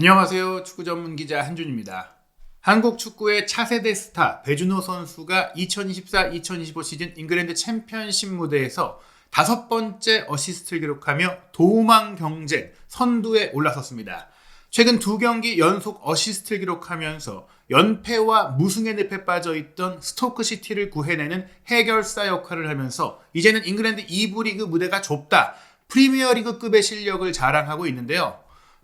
안녕하세요. 축구 전문 기자 한준입니다. 한국 축구의 차세대 스타 배준호 선수가 2024-2025 시즌 잉글랜드 챔피언십 무대에서 5번째 어시스트를 기록하며 도움왕 경쟁 선두에 올라섰습니다. 최근 2경기 연속 어시스트를 기록하면서 연패와 무승의 늪에 빠져있던 스토크시티를 구해내는 해결사 역할을 하면서 이제는 잉글랜드 2부 리그 무대가 좁다, 프리미어리그급의 실력을 자랑하고 있는데요.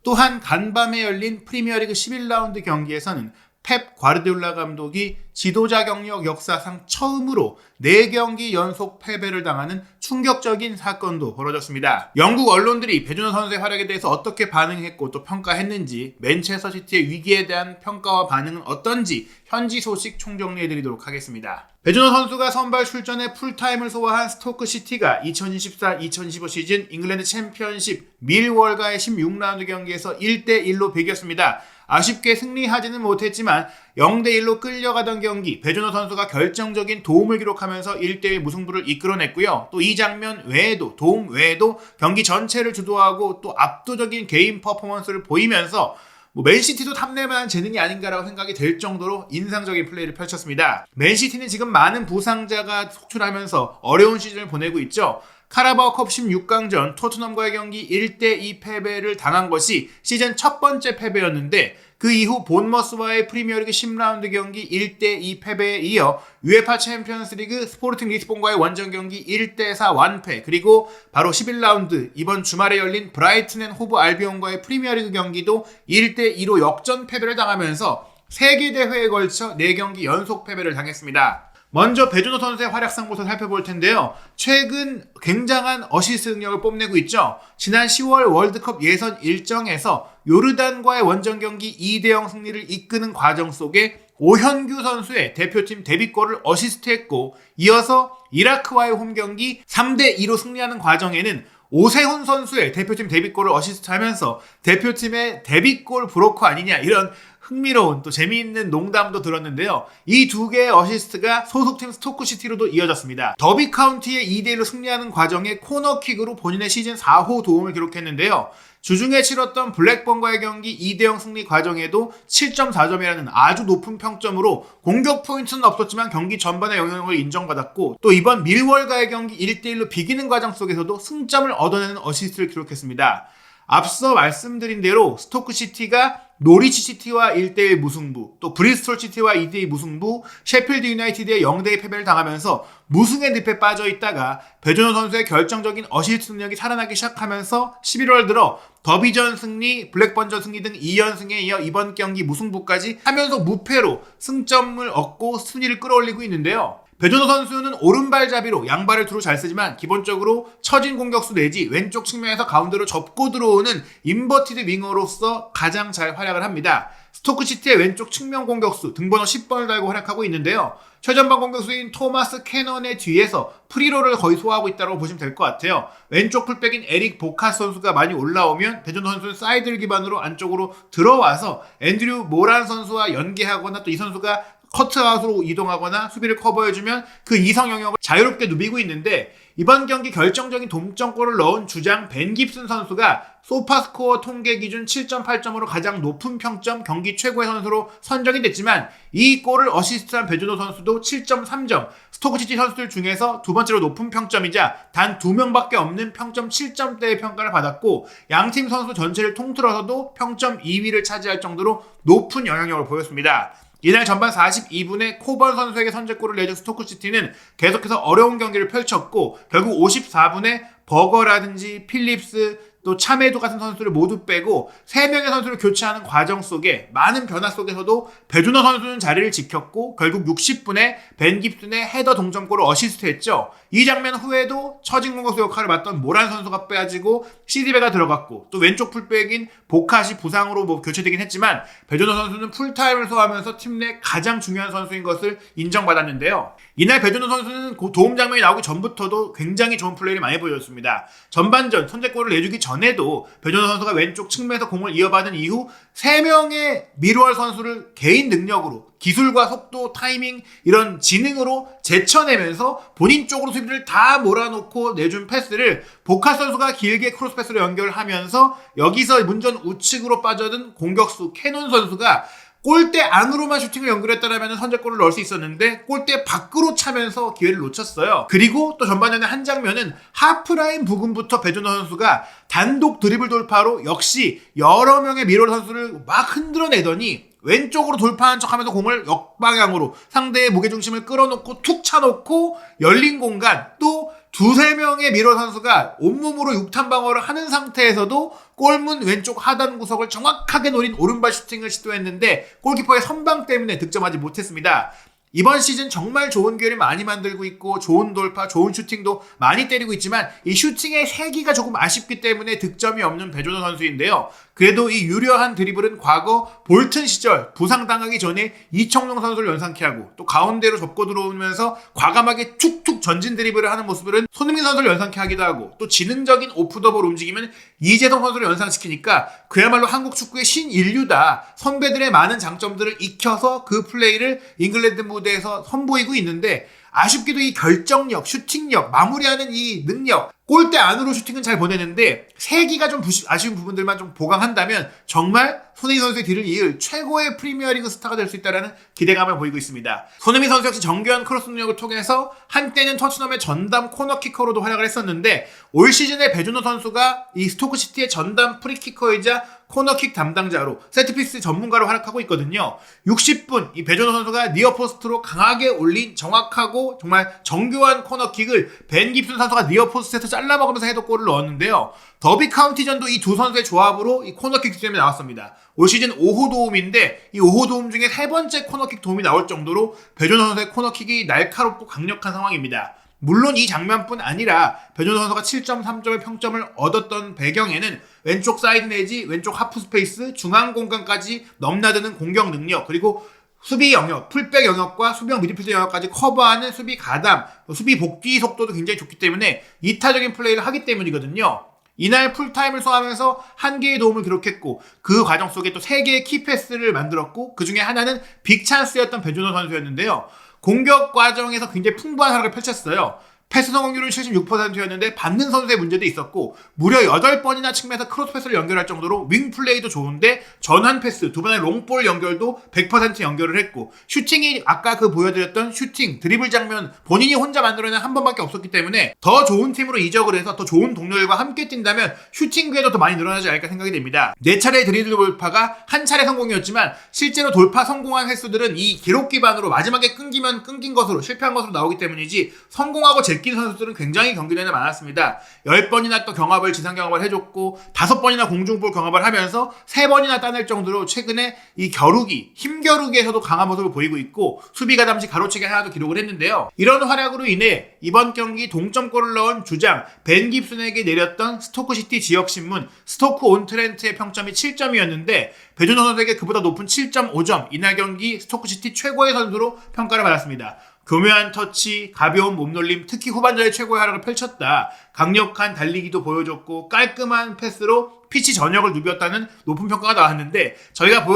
또한 간밤에 열린 프리미어리그 11라운드 경기에서는 펩 과르디올라 감독이 지도자 경력 역사상 처음으로 4경기 연속 패배를 당하는 충격적인 사건도 벌어졌습니다. 영국 언론들이 배준호 선수의 활약에 대해서 어떻게 반응했고 또 평가했는지, 맨체스터 시티의 위기에 대한 평가와 반응은 어떤지 현지 소식 총정리해드리도록 하겠습니다. 배준호 선수가 선발 출전에 풀타임을 소화한 스토크시티가 2024-2025 시즌 잉글랜드 챔피언십 밀월과의 16라운드 경기에서 1대1로 비겼습니다. 아쉽게 승리하지는 못했지만 0대1로 끌려가던 경기, 배준호 선수가 결정적인 도움을 기록하면서 1대1 무승부를 이끌어냈고요. 또 이 장면 외에도, 도움 외에도 경기 전체를 주도하고 또 압도적인 개인 퍼포먼스를 보이면서 맨시티도 탐낼만한 재능이 아닌가라고 생각이 될 정도로 인상적인 플레이를 펼쳤습니다. 맨시티는 지금 많은 부상자가 속출하면서 어려운 시즌을 보내고 있죠. 카라바오컵 16강전 토트넘과의 경기 1대2 패배를 당한 것이 시즌 첫 번째 패배였는데, 그 이후 본머스와의 프리미어리그 10라운드 경기 1대2 패배에 이어 UEFA 챔피언스리그 스포르팅 리스본과의 원정 경기 1대4 완패, 그리고 바로 11라운드 이번 주말에 열린 브라이튼 앤 호브 알비온과의 프리미어리그 경기도 1대2로 역전 패배를 당하면서 3개 대회에 걸쳐 4경기 연속 패배를 당했습니다. 먼저 배준호 선수의 활약상부터 살펴볼 텐데요. 최근 굉장한 어시스트 능력을 뽐내고 있죠. 지난 10월 월드컵 예선 일정에서 요르단과의 원정 경기 2대0 승리를 이끄는 과정 속에 오현규 선수의 대표팀 데뷔골을 어시스트했고, 이어서 이라크와의 홈경기 3대2로 승리하는 과정에는 오세훈 선수의 대표팀 데뷔골을 어시스트하면서 대표팀의 데뷔골 브로커 아니냐, 이런 흥미로운 또 재미있는 농담도 들었는데요. 이 2개의 어시스트가 소속팀 스토크시티로도 이어졌습니다. 더비 카운티의 2대1로 승리하는 과정에 코너킥으로 본인의 시즌 4호 도움을 기록했는데요. 주중에 치렀던 블랙번과의 경기 2대0 승리 과정에도 7.4점이라는 아주 높은 평점으로 공격 포인트는 없었지만 경기 전반의 영향을 인정받았고, 또 이번 밀월과의 경기 1대1로 비기는 과정 속에서도 승점을 얻어내는 어시스트를 기록했습니다. 앞서 말씀드린 대로 스토크시티가 노리치 시티와 1대1 무승부, 또 브리스톨 시티와 2대2 무승부, 셰필드 유나이티드의 0대2 패배를 당하면서 무승의 늪에 빠져 있다가 배준호 선수의 결정적인 어시스트 능력이 살아나기 시작하면서 11월 들어 더비전 승리, 블랙번전 승리 등 2연승에 이어 이번 경기 무승부까지 하면서 무패로 승점을 얻고 순위를 끌어올리고 있는데요. 배준호 선수는 오른발잡이로 양발을 두루 잘 쓰지만 기본적으로 처진 공격수 내지 왼쪽 측면에서 가운데로 접고 들어오는 인버티드 윙어로서 가장 잘 활약을 합니다. 스토크시티의 왼쪽 측면 공격수 등번호 10번을 달고 활약하고 있는데요. 최전방 공격수인 토마스 캐넌의 뒤에서 프리로를 거의 소화하고 있다고 보시면 될 것 같아요. 왼쪽 풀백인 에릭 보카스 선수가 많이 올라오면 배준호 선수는 사이드를 기반으로 안쪽으로 들어와서 앤드류 모란 선수와 연계하거나, 또 이 선수가 커트아웃으로 이동하거나 수비를 커버해주면 그 이성 영역을 자유롭게 누비고 있는데, 이번 경기 결정적인 동점골을 넣은 주장 벤 깁슨 선수가 소파스코어 통계 기준 7.8점으로 가장 높은 평점 경기 최고의 선수로 선정이 됐지만, 이 골을 어시스트한 배준호 선수도 7.3점, 스토크시티 선수들 중에서 두 번째로 높은 평점이자 단 2명밖에 없는 평점 7점대의 평가를 받았고, 양팀 선수 전체를 통틀어서도 평점 2위를 차지할 정도로 높은 영향력을 보였습니다. 이날 전반 42분에 코번 선수에게 선제골을 내준 스토크시티는 계속해서 어려운 경기를 펼쳤고, 결국 54분에 버거라든지 필립스, 또 차메도 같은 선수를 모두 빼고 3명의 선수를 교체하는 과정 속에 많은 변화 속에서도 배준호 선수는 자리를 지켰고, 결국 60분에 벤 깁슨의 헤더 동점골을 어시스트했죠. 이 장면 후에도 처진 공격수 역할을 맡던 모란 선수가 빼지고 시디베가 들어갔고, 또 왼쪽 풀백인 보카시 부상으로 교체되긴 했지만 배준호 선수는 풀타임을 소화하면서 팀 내 가장 중요한 선수인 것을 인정받았는데요. 이날 배준호 선수는 도움 장면이 나오기 전부터도 굉장히 좋은 플레이를 많이 보여줬습니다. 전반전 선제골을 내주기 전 전에도 배준호 선수가 왼쪽 측면에서 공을 이어받은 이후 3명의 미루얼 선수를 개인 능력으로 기술과 속도, 타이밍 이런 지능으로 제쳐내면서 본인 쪽으로 수비를 다 몰아놓고 내준 패스를 보카 선수가 길게 크로스 패스로 연결하면서 여기서 문전 우측으로 빠져든 공격수 캐논 선수가 골대 안으로만 슈팅을 연결했다면 선제골을 넣을 수 있었는데 골대 밖으로 차면서 기회를 놓쳤어요. 그리고 또 전반전의 한 장면은 하프라인 부근부터 배준호 선수가 단독 드리블 돌파로 역시 여러 명의 미러 선수를 막 흔들어내더니 왼쪽으로 돌파한 척하면서 공을 역방향으로 상대의 무게중심을 끌어놓고 툭 차놓고 열린 공간 또 두세 명의 미러 선수가 온몸으로 육탄 방어를 하는 상태에서도 골문 왼쪽 하단 구석을 정확하게 노린 오른발 슈팅을 시도했는데 골키퍼의 선방 때문에 득점하지 못했습니다. 이번 시즌 정말 좋은 기회를 많이 만들고 있고 좋은 돌파, 좋은 슈팅도 많이 때리고 있지만 이 슈팅의 세기가 조금 아쉽기 때문에 득점이 없는 배준호 선수인데요. 그래도 이 유려한 드리블은 과거 볼튼 시절 부상당하기 전에 이청용 선수를 연상케 하고 또 가운데로 접고 들어오면서 과감하게 툭툭 전진 드리블을 하는 모습은 손흥민 선수를 연상케 하기도 하고 또 지능적인 오프더볼 움직임은 이재성 선수를 연상시키니까 그야말로 한국 축구의 신인류다. 선배들의 많은 장점들을 익혀서 그 플레이를 잉글랜드 무대에서 선보이고 있는데 아쉽게도 이 결정력, 슈팅력, 마무리하는 이 능력 골대 안으로 슈팅은 잘 보내는데 세기가 좀 아쉬운 부분들만 좀 보강한다면 정말 손흥민 선수의 뒤를 이을 최고의 프리미어리그 스타가 될 수 있다는 기대감을 보이고 있습니다. 손흥민 선수 역시 정교한 크로스 능력을 통해서 한때는 토트넘의 전담 코너키커로도 활약을 했었는데 올 시즌에 배준호 선수가 이 스토크시티의 전담 프리키커이자 코너킥 담당자로 세트피스 전문가로 활약하고 있거든요. 60분 이 배준호 선수가 니어포스트로 강하게 올린 정확하고 정말 정교한 코너킥을 벤 깁슨 선수가 니어포스트에서 잘라먹으면서 헤더골을 넣었는데요. 더비 카운티전도 이 두 선수의 조합으로 이 코너킥 득점이 나왔습니다. 올 시즌 5호 도움인데 이 5호 도움 중에 세 번째 코너킥 도움이 나올 정도로 배준호 선수의 코너킥이 날카롭고 강력한 상황입니다. 물론 이 장면뿐 아니라 배준호 선수가 7.3점의 평점을 얻었던 배경에는 왼쪽 사이드 내지 왼쪽 하프 스페이스, 중앙 공간까지 넘나드는 공격 능력 그리고 수비 영역, 풀백 영역과 수비형 미드필드 영역까지 커버하는 수비 가담, 수비 복귀 속도도 굉장히 좋기 때문에 이타적인 플레이를 하기 때문이거든요. 이날 풀타임을 소화하면서 1개의 도움을 기록했고 그 과정 속에 또 3개의 키패스를 만들었고 그 중에 하나는 빅찬스였던 배준호 선수였는데요. 공격 과정에서 굉장히 풍부한 활약을 펼쳤어요. 패스 성공률은 76%였는데 받는 선수의 문제도 있었고 무려 8번이나 측면에서 크로스 패스를 연결할 정도로 윙 플레이도 좋은데 전환 패스, 두 번의 롱볼 연결도 100% 연결을 했고 슈팅이 아까 그 보여드렸던 슈팅, 드리블 장면 본인이 혼자 만들어낸 한 번밖에 없었기 때문에 더 좋은 팀으로 이적을 해서 더 좋은 동료들과 함께 뛴다면 슈팅 기회도 더 많이 늘어나지 않을까 생각이 됩니다. 4차례 드리블 돌파가 1차례 성공이었지만 실제로 돌파 성공한 횟수들은 이 기록 기반으로 마지막에 끊기면 끊긴 것으로 실패한 것으로 나오기 때문이지 성공하고 낀 선수들은 굉장히 경기 내내 많았습니다. 10번이나 또 경합을 지상 경합을 해줬고 5번이나 공중볼 경합을 하면서 3번이나 따낼 정도로 최근에 이 겨루기, 힘겨루기에서도 강한 모습을 보이고 있고 수비가 잠시 가로채기 하나도 기록을 했는데요. 이런 활약으로 인해 이번 경기 동점골을 넣은 주장 벤 깁슨에게 내렸던 스토크시티 지역신문 스토크 온 트렌트의 평점이 7점이었는데 배준호 선수에게 그보다 높은 7.5점, 이날 경기 스토크시티 최고의 선수로 평가를 받았습니다. 교묘한 터치, 가벼운 몸놀림, 특히 후반전에 최고의 활약을 펼쳤다. 강력한 달리기도 보여줬고 깔끔한 패스로 피치 전역을 누볐다는 높은 평가가 나왔는데 저희가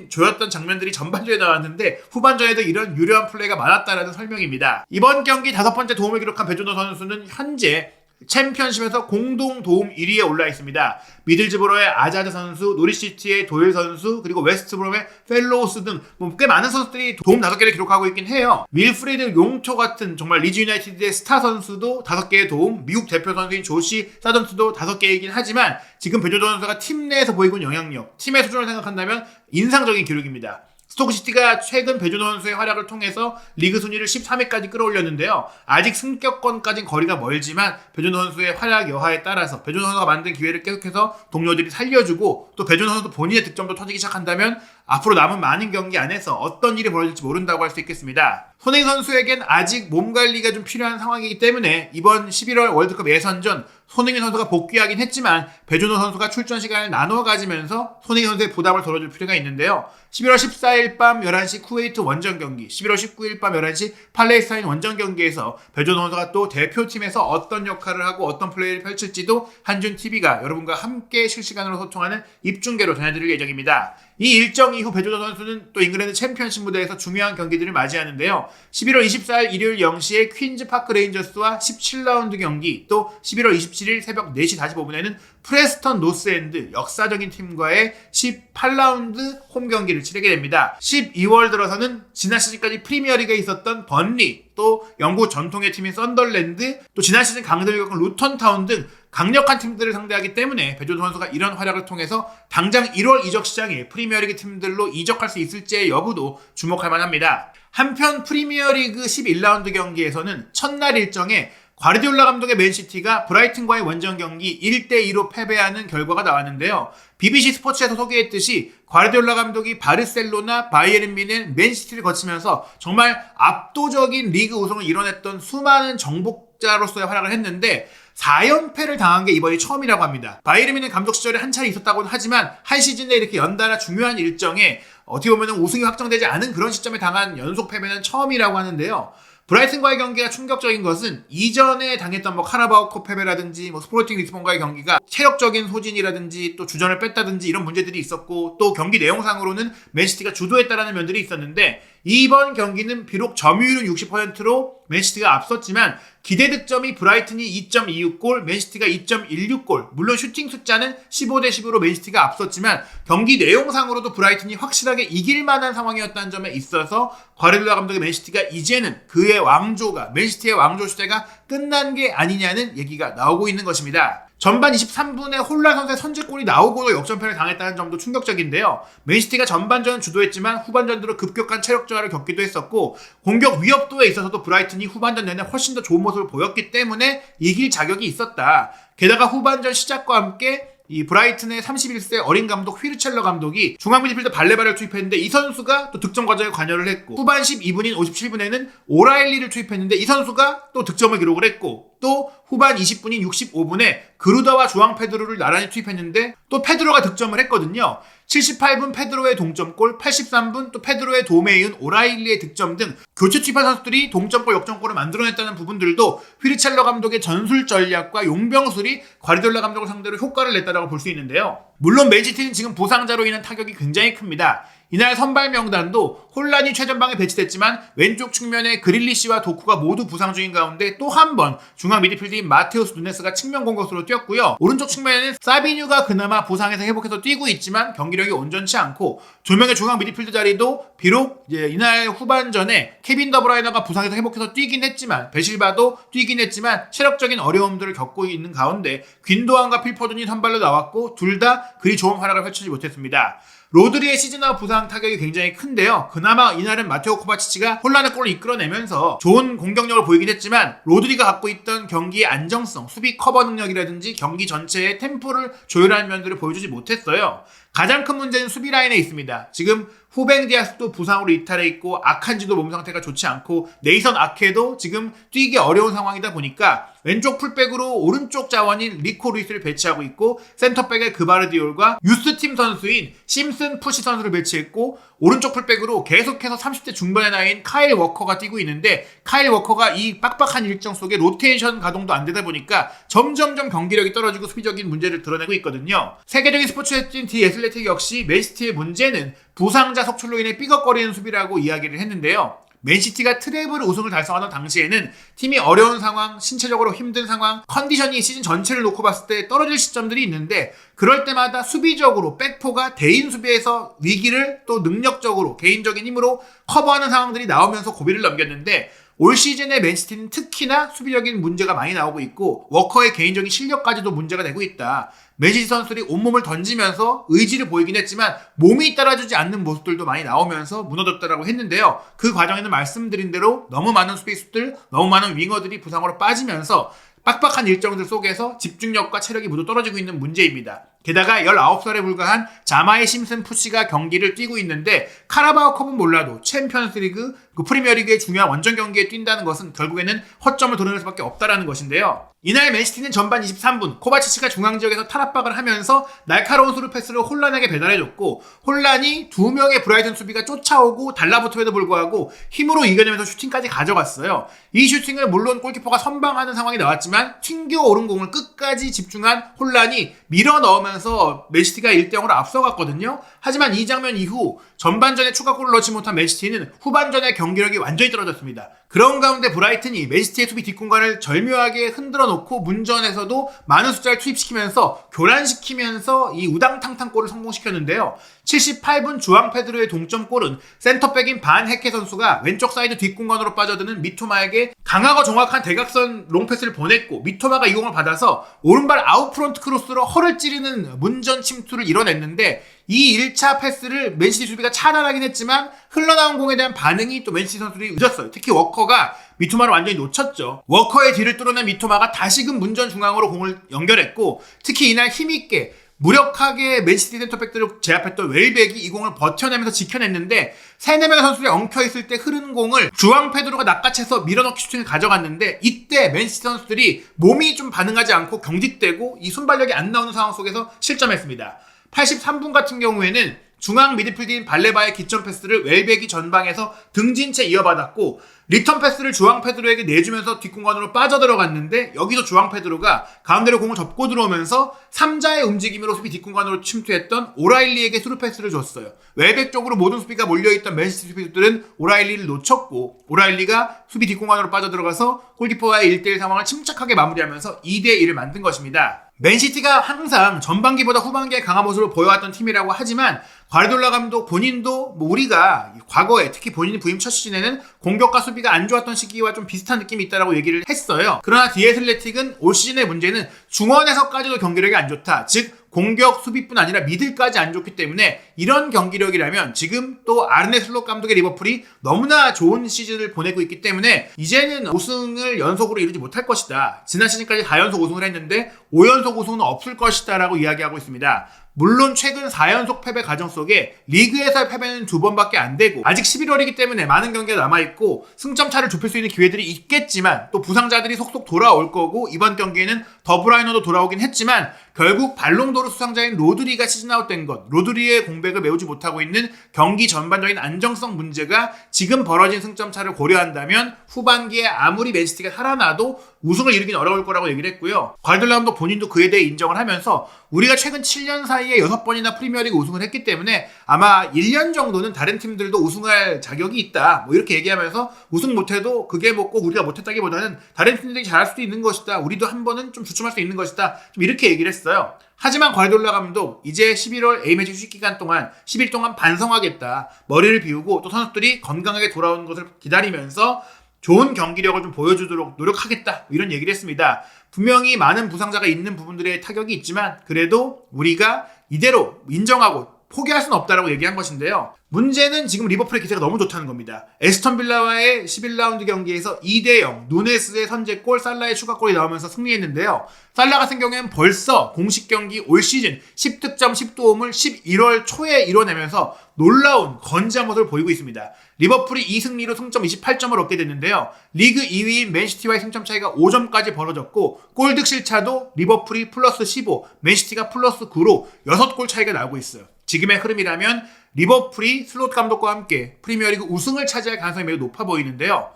조였던 장면들이 전반전에 나왔는데 후반전에도 이런 유려한 플레이가 많았다라는 설명입니다. 이번 경기 5번째 도움을 기록한 배준호 선수는 현재 챔피언십에서 공동 도움 1위에 올라 있습니다. 미들즈보로의 아자드 선수, 노리시티의 도일 선수, 그리고 웨스트브롬의 펠로우스 등 꽤 많은 선수들이 도움 5개를 기록하고 있긴 해요. 밀프리드 용초 같은 정말 리즈 유나이티드의 스타 선수도 5개의 도움, 미국 대표 선수인 조시 사던스도 5개이긴 하지만 지금 배준호 선수가 팀 내에서 보이고 있는 영향력, 팀의 수준을 생각한다면 인상적인 기록입니다. 스토크시티가 최근 배준호 선수의 활약을 통해서 리그 순위를 13위까지 끌어올렸는데요. 아직 승격권까지는 거리가 멀지만 배준호 선수의 활약 여하에 따라서 배준호 선수가 만든 기회를 계속해서 동료들이 살려주고 또 배준호 선수 본인의 득점도 터지기 시작한다면 앞으로 남은 많은 경기 안에서 어떤 일이 벌어질지 모른다고 할 수 있겠습니다. 손흥민 선수에겐 아직 몸 관리가 좀 필요한 상황이기 때문에 이번 11월 월드컵 예선전 손흥민 선수가 복귀하긴 했지만 배준호 선수가 출전 시간을 나눠 가지면서 손흥민 선수의 부담을 덜어줄 필요가 있는데요. 11월 14일 밤 11시 쿠웨이트 원정 경기, 11월 19일 밤 11시 팔레스타인 원정 경기에서 배준호 선수가 또 대표팀에서 어떤 역할을 하고 어떤 플레이를 펼칠지도 한준TV가 여러분과 함께 실시간으로 소통하는 입중계로 전해드릴 예정입니다. 이 일정 이후 배준호 선수는 또 잉글랜드 챔피언십 무대에서 중요한 경기들을 맞이하는데요. 11월 24일 일요일 0시에 퀸즈 파크 레인저스와 17라운드 경기, 또 11월 27일 새벽 4시 45분에는 프레스턴 노스엔드 역사적인 팀과의 18라운드 홈 경기를 치르게 됩니다. 12월 들어서는 지난 시즌까지 프리미어리그에 있었던 번리, 또 영국 전통의 팀인 썬덜랜드, 또 지난 시즌 강등을 겪은 루턴타운 등 강력한 팀들을 상대하기 때문에 배준호 선수가 이런 활약을 통해서 당장 1월 이적 시장에 프리미어리그 팀들로 이적할 수 있을지의 여부도 주목할 만합니다. 한편 프리미어리그 11라운드 경기에서는 첫날 일정에 과르디올라 감독의 맨시티가 브라이튼과의 원정 경기 1대2로 패배하는 결과가 나왔는데요. BBC 스포츠에서 소개했듯이 과르디올라 감독이 바르셀로나, 바이에른 뮌헨, 맨시티를 거치면서 정말 압도적인 리그 우승을 이뤄냈던 수많은 정복자로서의 활약을 했는데 4연패를 당한 게 이번이 처음이라고 합니다. 바이에른 뮌헨 감독 시절에 한 차례 있었다고는 하지만 한 시즌에 이렇게 연달아 중요한 일정에 어떻게 보면 우승이 확정되지 않은 그런 시점에 당한 연속 패배는 처음이라고 하는데요. 브라이튼과의 경기가 충격적인 것은 이전에 당했던 카라바오컵 패배라든지 스포르팅 리스본과의 경기가 체력적인 소진이라든지 또 주전을 뺐다든지 이런 문제들이 있었고, 또 경기 내용상으로는 맨시티가 주도했다라는 면들이 있었는데 이번 경기는 비록 점유율은 60%로 맨시티가 앞섰지만 기대 득점이 브라이튼이 2.26골, 맨시티가 2.16골, 물론 슈팅 숫자는 15대10으로 맨시티가 앞섰지만 경기 내용상으로도 브라이튼이 확실하게 이길 만한 상황이었다는 점에 있어서 과르디올라 감독의 맨시티가 이제는 그의 왕조가, 맨시티의 왕조 시대가 끝난 게 아니냐는 얘기가 나오고 있는 것입니다. 전반 23분에 홀란 선수의 선제골이 나오고도 역전패를 당했다는 점도 충격적인데요. 맨시티가 전반전은 주도했지만 후반전 들어 급격한 체력 저하를 겪기도 했었고, 공격 위협도에 있어서도 브라이튼이 후반전 내내 훨씬 더 좋은 모습을 보였기 때문에 이길 자격이 있었다. 게다가 후반전 시작과 함께 이 브라이튼의 31세 어린 감독 휘르첼러 감독이 중앙 미드필더 발레바를 투입했는데 이 선수가 또 득점 과정에 관여를 했고, 후반 12분인 57분에는 오라일리를 투입했는데 이 선수가 또 득점을 기록을 했고, 또 후반 20분인 65분에 그루다와 조앙 페드로를 나란히 투입했는데 또 페드로가 득점을 했거든요. 78분 페드로의 동점골, 83분 또 페드로의 도움에 이은 오라일리의 득점 등 교체 투입한 선수들이 동점골, 역전골을 만들어냈다는 부분들도 휘르첼러 감독의 전술 전략과 용병술이 과르디올라 감독을 상대로 효과를 냈다고 볼 수 있는데요. 물론 맨시티는 지금 부상자로 인한 타격이 굉장히 큽니다. 이날 선발 명단도 혼란이 최전방에 배치됐지만 왼쪽 측면에 그릴리시와 도쿠가 모두 부상 중인 가운데 또 한 번 중앙 미드필더인 마테우스 누네스가 측면 공격수로 뛰었고요. 오른쪽 측면에는 사비뉴가 그나마 부상에서 회복해서 뛰고 있지만 경기력이 온전치 않고, 두 명의 중앙 미드필더 자리도 비록 이날 후반전에 케빈 더브라이너가 부상에서 회복해서 뛰긴 했지만, 베실바도 뛰긴 했지만 체력적인 어려움들을 겪고 있는 가운데 귄도안과 필포든이 선발로 나왔고 둘 다 그리 좋은 활약을 펼치지 못했습니다. 로드리의 시즌아웃 부상 타격이 굉장히 큰데요. 그나마 이날은 마테오 코바치치가 혼란의 골을 이끌어내면서 좋은 공격력을 보이긴 했지만 로드리가 갖고 있던 경기의 안정성, 수비 커버 능력이라든지 경기 전체의 템포를 조율하는 면들을 보여주지 못했어요. 가장 큰 문제는 수비 라인에 있습니다. 지금 후벤 디아스도 부상으로 이탈해 있고 아칸지도 몸 상태가 좋지 않고 네이선 아케도 지금 뛰기 어려운 상황이다 보니까 왼쪽 풀백으로 오른쪽 자원인 리코 루이스를 배치하고 있고, 센터백에 그바르디올과 유스팀 선수인 심슨 푸시 선수를 배치했고, 오른쪽 풀백으로 계속해서 30대 중반의 나이인 카일 워커가 뛰고 있는데 카일 워커가 이 빡빡한 일정 속에 로테이션 가동도 안 되다 보니까 점점점 경기력이 떨어지고 수비적인 문제를 드러내고 있거든요. 세계적인 스포츠 웹진 디 애슬레틱 역시 맨시티의 문제는 부상자 속출로 인해 삐걱거리는 수비라고 이야기를 했는데요. 맨시티가 트래블 우승을 달성하던 당시에는 팀이 어려운 상황, 신체적으로 힘든 상황, 컨디션이 시즌 전체를 놓고 봤을 때 떨어질 시점들이 있는데 그럴 때마다 수비적으로 백포가 대인 수비에서 위기를 또 능력적으로 개인적인 힘으로 커버하는 상황들이 나오면서 고비를 넘겼는데, 올 시즌의 맨시티는 특히나 수비적인 문제가 많이 나오고 있고 워커의 개인적인 실력까지도 문제가 되고 있다. 맨시티 선수들이 온몸을 던지면서 의지를 보이긴 했지만 몸이 따라주지 않는 모습들도 많이 나오면서 무너졌다라고 했는데요. 그 과정에는 말씀드린 대로 너무 많은 수비수들, 너무 많은 윙어들이 부상으로 빠지면서 빡빡한 일정들 속에서 집중력과 체력이 모두 떨어지고 있는 문제입니다. 게다가 19살에 불과한 자마이 심슨 푸시가 경기를 뛰고 있는데 카라바오컵은 몰라도 챔피언스리그, 프리미어리그의 중요한 원정 경기에 뛴다는 것은 결국에는 허점을 도려낼 수밖에 없다라는 것인데요. 이날 맨시티는 전반 23분 코바치치가 중앙지역에서 탈압박을 하면서 날카로운 스루 패스를 혼란에게 배달해줬고 혼란이 2명의 브라이튼 수비가 쫓아오고 달라붙음에도 불구하고 힘으로 이겨내면서 슈팅까지 가져갔어요. 이 슈팅을 물론 골키퍼가 선방하는 상황이 나왔지만 튕겨 오른 공을 끝까지 집중한 혼란이 밀어 넣으면서 맨시티가 1대0으로 앞서갔거든요. 하지만 이 장면 이후 전반전에 추가골을 넣지 못한 맨시티는 후반전의 경기력이 완전히 떨어졌습니다. 그런 가운데 브라이튼이 맨시티의 수비 뒷공간을 절묘하게 흔들어 놓고 문전에서도 많은 숫자를 투입시키면서 교란시키면서 이 우당탕탕골을 성공시켰는데요. 78분 주앙 페드로의 동점골은 센터백인 반 헤케 선수가 왼쪽 사이드 뒷공간으로 빠져드는 미토마에게 강하고 정확한 대각선 롱패스를 보냈고 미토마가 이 공을 받아서 오른발 아웃프론트 크로스로 허를 찌르는 문전 침투를 이뤄냈는데 이 1차 패스를 맨시티 수비가 차단하긴 했지만 흘러나온 공에 대한 반응이 또 맨시티 선수들이 늦었어요. 특히 워커가 미토마를 완전히 놓쳤죠. 워커의 뒤를 뚫어낸 미토마가 다시금 문전 중앙으로 공을 연결했고 특히 이날 힘있게 무력하게 맨시티 센터백들을 제압했던 웰백이 이 공을 버텨내면서 지켜냈는데 3-4명의 선수들이 엉켜있을 때 흐르는 공을 주앙 페드로가 낚아채서 밀어넣기 슈팅을 가져갔는데 이때 맨시티 선수들이 몸이 좀 반응하지 않고 경직되고 이 순발력이 안 나오는 상황 속에서 실점했습니다. 83분 같은 경우에는 중앙 미드필드인 발레바의 기점 패스를 웰백이 전방에서 등진 채 이어받았고 리턴 패스를 주앙 페드로에게 내주면서 뒷공간으로 빠져들어갔는데 여기서 주앙 페드로가 가운데로 공을 접고 들어오면서 3자의 움직임으로 수비 뒷공간으로 침투했던 오라일리에게 스루 패스를 줬어요. 웰백 쪽으로 모든 수비가 몰려있던 맨시티 수비수들은 오라일리를 놓쳤고 오라일리가 수비 뒷공간으로 빠져들어가서 골키퍼와의 1대1 상황을 침착하게 마무리하면서 2대1을 만든 것입니다. 맨시티가 항상 전반기보다 후반기에 강한 모습을 보여왔던 팀이라고 하지만 과르디올라 감독 본인도 우리가 과거에 특히 본인이 부임 첫 시즌에는 공격과 수비가 안 좋았던 시기와 좀 비슷한 느낌이 있다라고 얘기를 했어요. 그러나 디애슬레틱은 올 시즌의 문제는 중원에서까지도 경기력이 안 좋다. 즉 공격, 수비뿐 아니라 미들까지 안 좋기 때문에 이런 경기력이라면 지금 또 아르네 슬롯 감독의 리버풀이 너무나 좋은 시즌을 보내고 있기 때문에 이제는 우승을 연속으로 이루지 못할 것이다. 지난 시즌까지 4연속 우승을 했는데 5연속 우승은 없을 것이다 라고 이야기하고 있습니다. 물론 최근 4연속 패배 과정 속에 리그에서의 패배는 2번밖에 안 되고 아직 11월이기 때문에 많은 경기가 남아있고 승점차를 좁힐 수 있는 기회들이 있겠지만 또 부상자들이 속속 돌아올 거고 이번 경기에는 더브라이너도 돌아오긴 했지만 결국 발롱도르 수상자인 로드리가 시즌아웃 된 것, 로드리의 공백을 메우지 못하고 있는 경기 전반적인 안정성 문제가 지금 벌어진 승점차를 고려한다면 후반기에 아무리 맨시티가 살아나도 우승을 이루긴 어려울 거라고 얘기를 했고요. 과르디올라 감독 본인도 그에 대해 인정을 하면서 우리가 최근 7년 사이에 6번이나 프리미어리그 우승을 했기 때문에 아마 1년 정도는 다른 팀들도 우승할 자격이 있다. 뭐 이렇게 얘기하면서 우승 못해도 그게 꼭 우리가 못했다기보다는 다른 팀들이 잘할 수도 있는 것이다. 우리도 한 번은 좀 주춤할 수 있는 것이다. 좀 이렇게 얘기를 했어요. 하지만 과르디올라 감독 이제 11월 A매치 휴식 기간 동안 10일 동안 반성하겠다. 머리를 비우고 또 선수들이 건강하게 돌아오는 것을 기다리면서 좋은 경기력을 좀 보여주도록 노력하겠다 이런 얘기를 했습니다. 분명히 많은 부상자가 있는 부분들의 타격이 있지만 그래도 우리가 이대로 인정하고 포기할 수는 없다라고 얘기한 것인데요. 문제는 지금 리버풀의 기세가 너무 좋다는 겁니다. 에스턴 빌라와의 11라운드 경기에서 2대0 누네스의 선제골, 살라의 추가골이 나오면서 승리했는데요. 살라 같은 경우에는 벌써 공식 경기 올 시즌 10득점 10도움을 11월 초에 이뤄내면서 놀라운 건재한 모습을 보이고 있습니다. 리버풀이 이 승리로 승점 28점을 얻게 됐는데요. 리그 2위인 맨시티와의 승점 차이가 5점까지 벌어졌고 골득실 차도 리버풀이 플러스 15, 맨시티가 플러스 9로 6골 차이가 나오고 있어요. 지금의 흐름이라면 리버풀이 슬롯 감독과 함께 프리미어리그 우승을 차지할 가능성이 매우 높아 보이는데요.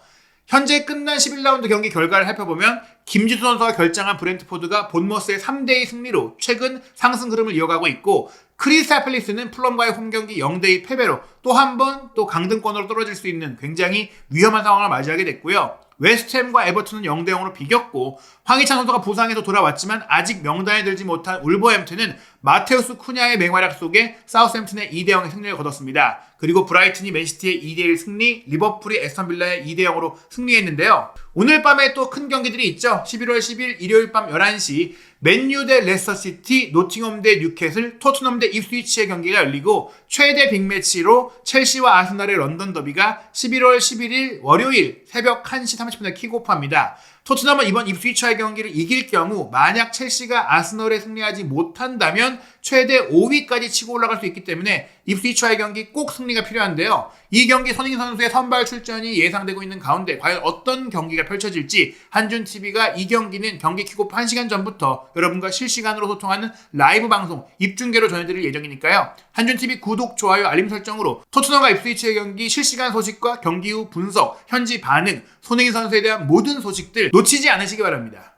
현재 끝난 11라운드 경기 결과를 살펴보면 김지수 선수가 결장한 브렌트포드가 본머스의 3대2 승리로 최근 상승 흐름을 이어가고 있고 크리스탈 팰리스는 플럼과의 홈경기 0대2 패배로 또 한 번 또 강등권으로 떨어질 수 있는 굉장히 위험한 상황을 맞이하게 됐고요. 웨스트햄과 에버튼은 0대0으로 비겼고 황희찬 선수가 부상에서 돌아왔지만 아직 명단에 들지 못한 울버햄튼은 마테우스 쿠냐의 맹활약 속에 사우스햄튼의 2대0의 승리를 거뒀습니다. 그리고 브라이튼이 맨시티의 2대1 승리, 리버풀이 에스턴 빌라의 2대0으로 승리했는데요. 오늘 밤에 또 큰 경기들이 있죠. 11월 10일 일요일 밤 11시 맨유 대 레스터시티, 노팅엄 대 뉴캐슬, 토트넘 대 입스위치의 경기가 열리고 최대 빅매치로 첼시와 아스날의 런던 더비가 11월 11일 월요일 새벽 1시 30분에 킥오프합니다. 토트넘은 이번 입스위치와의 경기를 이길 경우 만약 첼시가 아스널에 승리하지 못한다면 최대 5위까지 치고 올라갈 수 있기 때문에 입스위치와의 경기 꼭 승리가 필요한데요. 이 경기 손흥민 선수의 선발 출전이 예상되고 있는 가운데 과연 어떤 경기가 펼쳐질지 한준TV가 이 경기는 경기 킥오프 1시간 전부터 여러분과 실시간으로 소통하는 라이브 방송 입중계로 전해드릴 예정이니까요. 한준TV 구독, 좋아요, 알림 설정으로 토트넘과 입스위치의 경기 실시간 소식과 경기 후 분석, 현지 반응, 손흥민 선수에 대한 모든 소식들 놓치지 않으시기 바랍니다.